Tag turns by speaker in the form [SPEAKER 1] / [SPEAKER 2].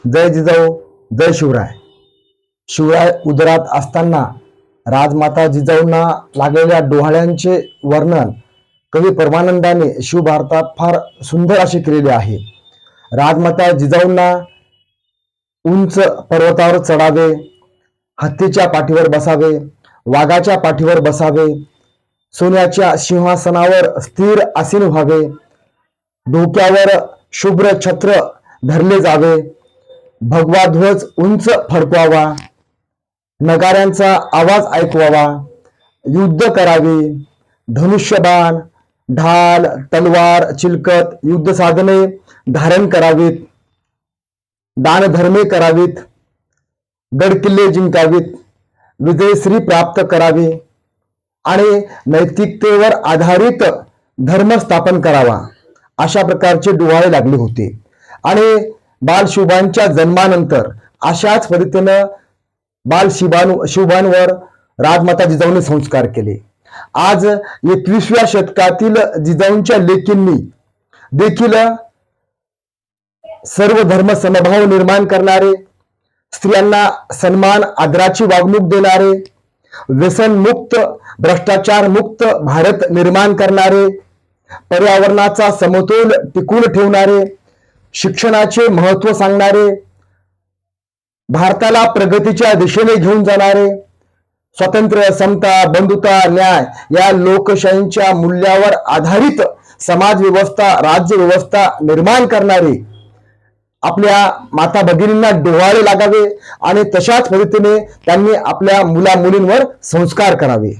[SPEAKER 1] जय जिजाऊ, जय शिवराय. शिवराय उदरात असताना राजमाता जिजाऊंना लागलेल्या डोहाळ्यांचे वर्णन कवी परमानंदाने शिवभारतात फार सुंदर असे केलेले आहे. राजमाता जिजाऊंना उंच पर्वतावर चढावे, हत्तीच्या पाठीवर बसावे, वाघाच्या पाठीवर बसावे, सोन्याच्या सिंहासनावर स्थिर आसीन व्हावे, डोक्यावर शुभ्र छत्र धरले जावे, भगवा ध्वज उंच फडकवावा, नगाऱ्यांचा आवाज ऐकवावा, युद्ध करावे, धनुष्यबाण, ढाल, तलवार, चिलकत, युद्ध साधने धारण करावीत, दानधर्मे करावीत, गडकिल्ले जिंकावीत, विजयश्री प्राप्त करावी आणि नैतिकतेवर आधारित धर्म स्थापन करावा, अशा प्रकारचे डोहाळे लागले होते. आणि बालशिवबांच्या जन्मानंतर अशाच पद्धतीनं शिवबांवर राजमाता जिजाऊंनी संस्कार केले. आज 21व्या शतकातील जिजाऊंच्या लेकींनी देखील सर्व धर्म समभाव निर्माण करणारे, स्त्रियांना सन्मान आदराची वागणूक देणारे, व्यसनमुक्त भ्रष्टाचार मुक्त भारत निर्माण करणारे, पर्यावरणाचा समतोल टिकवून ठेवणारे, शिक्षणाचे महत्त्व सांगणारे, भारताला प्रगतीच्या दिशेने घेऊन जाणारे, स्वातंत्र्य, समता, बंधुता, न्याय या लोकशाहीच्या मूल्यावर आधारित समाज व्यवस्था, राज्य व्यवस्था निर्माण करणारे आपल्या माता भगिनींना डोहाळे लागावे आणि तशाच पद्धतीने त्यांनी आपल्या मुला मुलींवर संस्कार करावे.